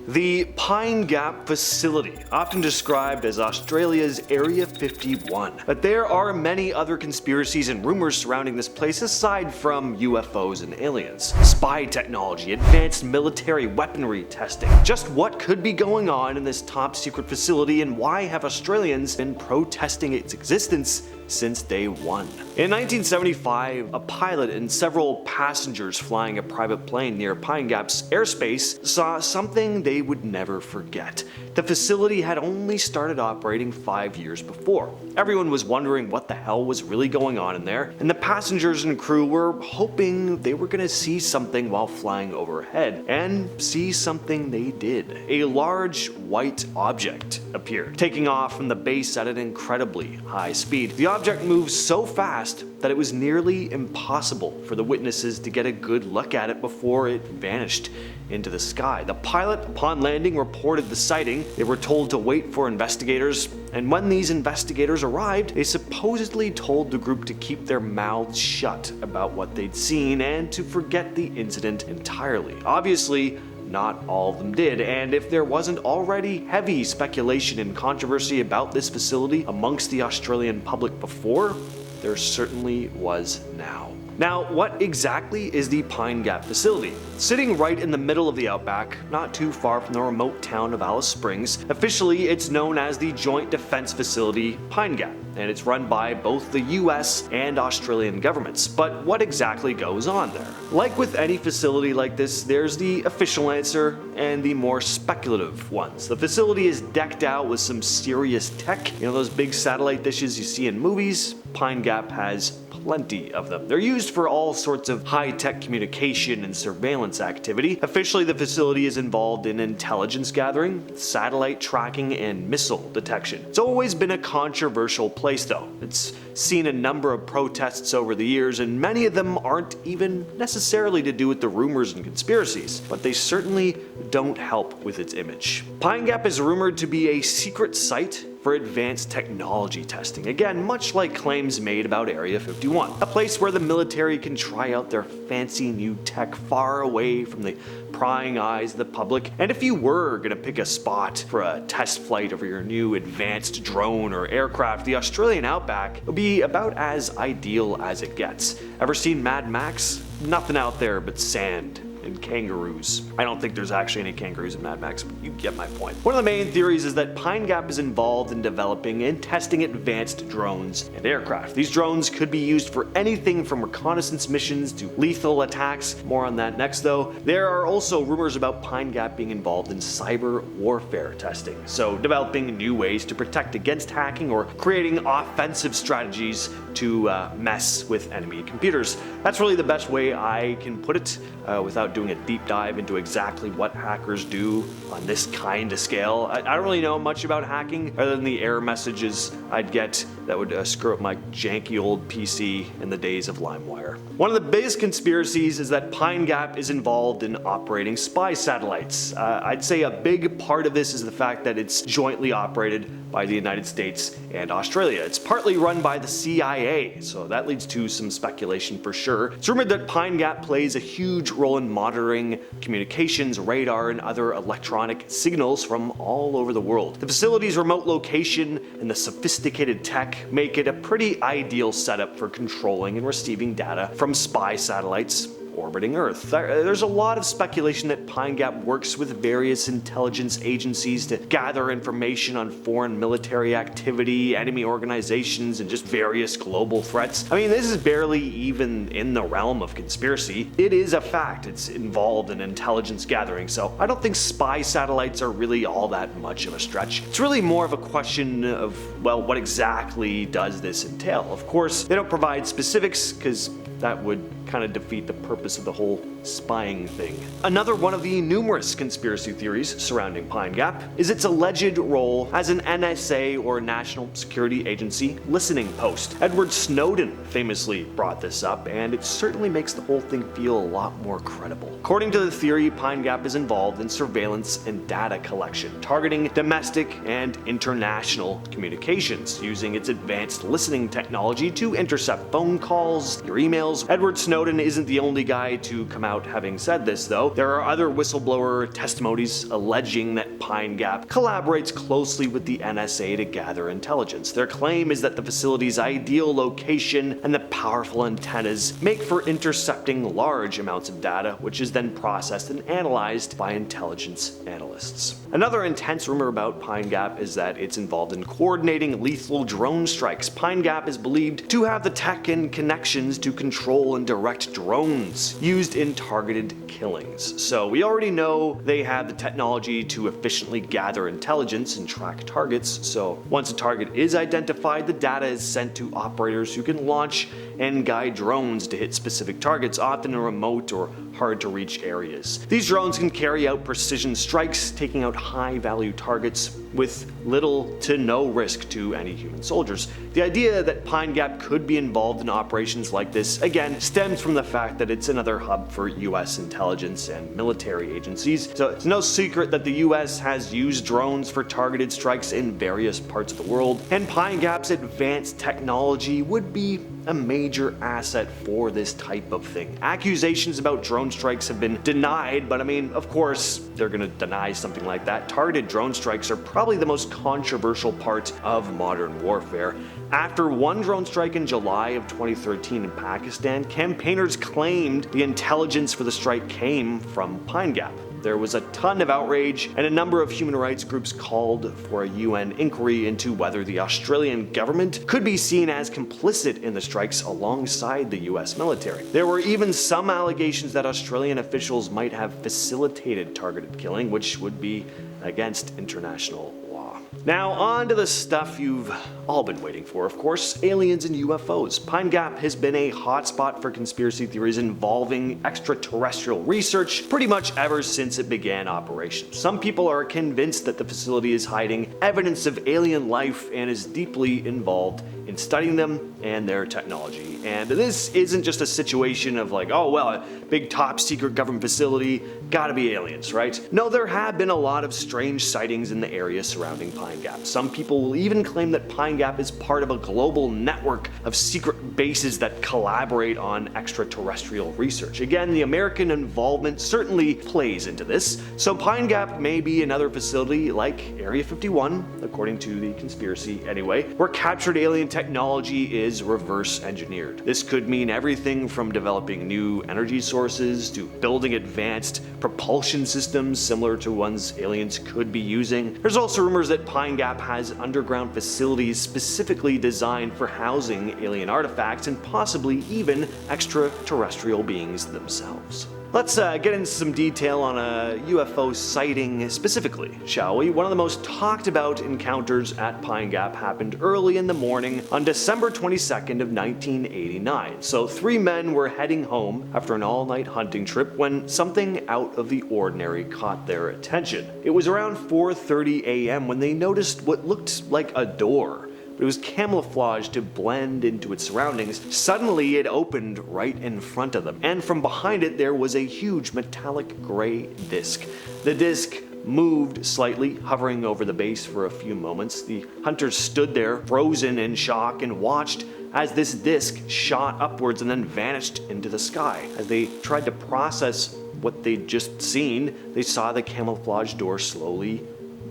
The Pine Gap Facility, often described as Australia's Area 51. But there are many other conspiracies and rumors surrounding this place aside from UFOs and aliens. Spy technology, advanced military weaponry testing. Just what could be going on in this top secret facility, and why have Australians been protesting its existence since day one? In 1975, a pilot and several passengers flying a private plane near Pine Gap's airspace saw something they would never forget. The facility had only started operating 5 years before. Everyone was wondering what the hell was really going on in there, and the passengers and crew were hoping they were going to see something while flying overhead. And see something they did. A large white object appeared, taking off from the base at an incredibly high speed. The object moved so fast that it was nearly impossible for the witnesses to get a good look at it before it vanished into the sky. The pilot, upon landing, reported the sighting. They were told to wait for investigators, and when these investigators arrived, they supposedly told the group to keep their mouths shut about what they'd seen and to forget the incident entirely. Obviously, not all of them did, and if there wasn't already heavy speculation and controversy about this facility amongst the Australian public before, there certainly was now. Now, what exactly is the Pine Gap facility? Sitting right in the middle of the outback, not too far from the remote town of Alice Springs, officially it's known as the Joint Defense Facility Pine Gap, and it's run by both the US and Australian governments. But what exactly goes on there? Like with any facility like this, there's the official answer and the more speculative ones. The facility is decked out with some serious tech. You know those big satellite dishes you see in movies? Pine Gap has plenty of them. They're used for all sorts of high-tech communication and surveillance activity. Officially, the facility is involved in intelligence gathering, satellite tracking, and missile detection. It's always been a controversial place though. It's seen a number of protests over the years, and many of them aren't even necessarily to do with the rumors and conspiracies, but they certainly don't help with its image. Pine Gap is rumored to be a secret site for advanced technology testing. Again, much like claims made about Area 51. A place where the military can try out their fancy new tech far away from the prying eyes of the public. And if you were gonna pick a spot for a test flight over your new advanced drone or aircraft, the Australian outback would be about as ideal as it gets. Ever seen Mad Max? Nothing out there but sand and kangaroos. I don't think there's actually any kangaroos in Mad Max, but you get my point. One of the main theories is that Pine Gap is involved in developing and testing advanced drones and aircraft. These drones could be used for anything from reconnaissance missions to lethal attacks. More on that next though. There are also rumors about Pine Gap being involved in cyber warfare testing, so developing new ways to protect against hacking or creating offensive strategies to mess with enemy computers. That's really the best way I can put it without doing a deep dive into exactly what hackers do on this kind of scale. I don't really know much about hacking other than the error messages I'd get that would screw up my janky old PC in the days of LimeWire. One of the biggest conspiracies is that Pine Gap is involved in operating spy satellites. I'd say a big part of this is the fact that it's jointly operated by the United States and Australia. It's partly run by the CIA, so that leads to some speculation for sure. It's rumored that Pine Gap plays a huge role in monitoring communications, radar, and other electronic signals from all over the world. The facility's remote location and the sophisticated tech make it a pretty ideal setup for controlling and receiving data from spy satellites orbiting Earth. There's a lot of speculation that Pine Gap works with various intelligence agencies to gather information on foreign military activity, enemy organizations, and just various global threats. I mean, this is barely even in the realm of conspiracy. It is a fact. It's involved in intelligence gathering, so I don't think spy satellites are really all that much of a stretch. It's really more of a question of, well, what exactly does this entail? Of course, they don't provide specifics because that would kind of defeat the purpose of the whole spying thing. Another one of the numerous conspiracy theories surrounding Pine Gap is its alleged role as an NSA or National Security Agency listening post. Edward Snowden famously brought this up, and it certainly makes the whole thing feel a lot more credible. According to the theory, Pine Gap is involved in surveillance and data collection, targeting domestic and international communications, using its advanced listening technology to intercept phone calls, your email emails. Edward Snowden isn't the only guy to come out having said this, though. There are other whistleblower testimonies alleging that Pine Gap collaborates closely with the NSA to gather intelligence. Their claim is that the facility's ideal location and the powerful antennas make for intercepting large amounts of data, which is then processed and analyzed by intelligence analysts. Another intense rumor about Pine Gap is that it's involved in coordinating lethal drone strikes. Pine Gap is believed to have the tech and connections to control and direct drones used in targeted killings. So we already know they have the technology to efficiently gather intelligence and track targets. So once a target is identified, the data is sent to operators who can launch and guide drones to hit specific targets, often in remote or hard to reach areas. These drones can carry out precision strikes, taking out high value targets with little to no risk to any human soldiers. The idea that Pine Gap could be involved in operations like this, again, stems from the fact that it's another hub for US intelligence and military agencies. So it's no secret that the US has used drones for targeted strikes in various parts of the world, and Pine Gap's advanced technology would be a major asset for this type of thing. Accusations about drone strikes have been denied, but I mean, of course, they're gonna deny something like that. Targeted drone strikes are probably the most controversial part of modern warfare. After one drone strike in July of 2013 in Pakistan, campaigners claimed the intelligence for the strike came from Pine Gap. There was a ton of outrage, and a number of human rights groups called for a UN inquiry into whether the Australian government could be seen as complicit in the strikes alongside the US military. There were even some allegations that Australian officials might have facilitated targeted killing, which would be against international law. Now on to the stuff you've all been waiting for, of course, aliens and UFOs. Pine Gap has been a hotspot for conspiracy theories involving extraterrestrial research pretty much ever since it began operations. Some people are convinced that the facility is hiding evidence of alien life and is deeply involved in studying them and their technology. And this isn't just a situation of like, oh well, a big top secret government facility, gotta be aliens, right? No, there have been a lot of strange sightings in the area surrounding Pine Gap. Some people will even claim that Pine Gap is part of a global network of secret bases that collaborate on extraterrestrial research. Again, the American involvement certainly plays into this, so Pine Gap may be another facility like Area 51, according to the conspiracy anyway, where captured alien technology is reverse engineered. This could mean everything from developing new energy sources to building advanced propulsion systems similar to ones aliens could be using. There's also rumors that Pine Gap has underground facilities specifically designed for housing alien artifacts and possibly even extraterrestrial beings themselves. Let's get into some detail on a UFO sighting specifically, shall we? One of the most talked about encounters at Pine Gap happened early in the morning on December 22nd of 1989. So 3 men were heading home after an all-night hunting trip when something out of the ordinary caught their attention. It was around 4:30 a.m. when they noticed what looked like a door. But it was camouflaged to blend into its surroundings. Suddenly it opened right in front of them, and from behind it there was a huge metallic gray disc. The disc moved slightly, hovering over the base for a few moments. The hunters stood there, frozen in shock, and watched as this disc shot upwards and then vanished into the sky. As they tried to process what they'd just seen, they saw the camouflage door slowly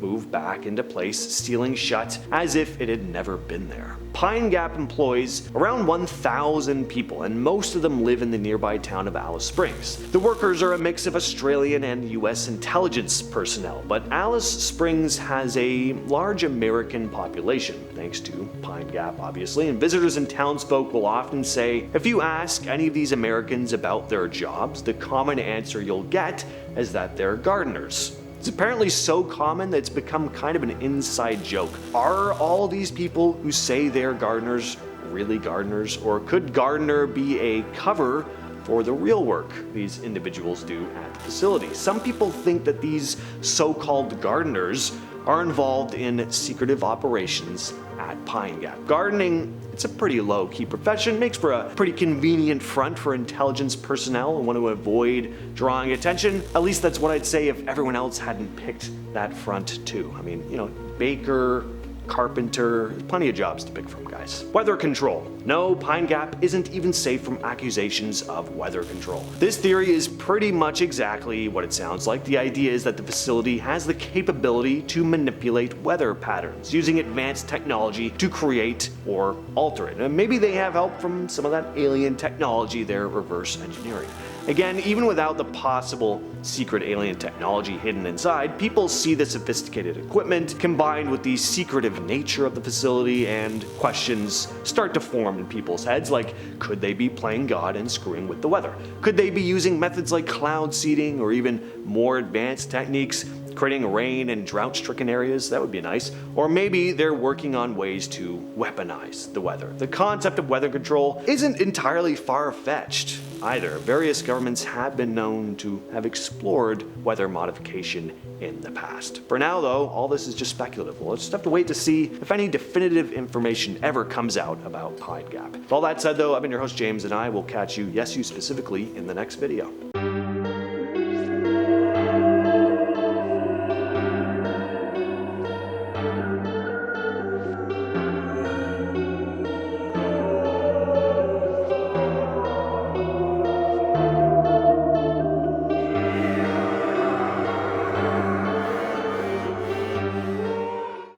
move back into place, sealing shut as if it had never been there. Pine Gap employs around 1,000 people, and most of them live in the nearby town of Alice Springs. The workers are a mix of Australian and US intelligence personnel, but Alice Springs has a large American population, thanks to Pine Gap obviously, and visitors and townsfolk will often say, if you ask any of these Americans about their jobs, the common answer you'll get is that they're gardeners. It's apparently so common that it's become kind of an inside joke. Are all these people who say they're gardeners really gardeners, or could gardener be a cover for the real work these individuals do at the facility? Some people think that these so-called gardeners are involved in secretive operations at Pine Gap. Gardening, it's a pretty low-key profession, makes for a pretty convenient front for intelligence personnel and want to avoid drawing attention. At least that's what I'd say if everyone else hadn't picked that front too. I mean, you know, baker, carpenter, plenty of jobs to pick from, guys. Weather control. No, Pine Gap isn't even safe from accusations of weather control. This theory is pretty much exactly what it sounds like. The idea is that the facility has the capability to manipulate weather patterns, using advanced technology to create or alter it. And maybe they have help from some of that alien technology they're reverse engineering. Again, even without the possible secret alien technology hidden inside, people see the sophisticated equipment combined with the secretive nature of the facility, and questions start to form in people's heads like, could they be playing God and screwing with the weather? Could they be using methods like cloud seeding or even more advanced techniques, creating rain and drought-stricken areas? That would be nice. Or maybe they're working on ways to weaponize the weather. The concept of weather control isn't entirely far-fetched either. Various governments have been known to have explored weather modification in the past. For now though, all this is just speculative. We'll just have to wait to see if any definitive information ever comes out about Pine Gap. With all that said though, I've been your host James, and I will catch you, yes you specifically, in the next video.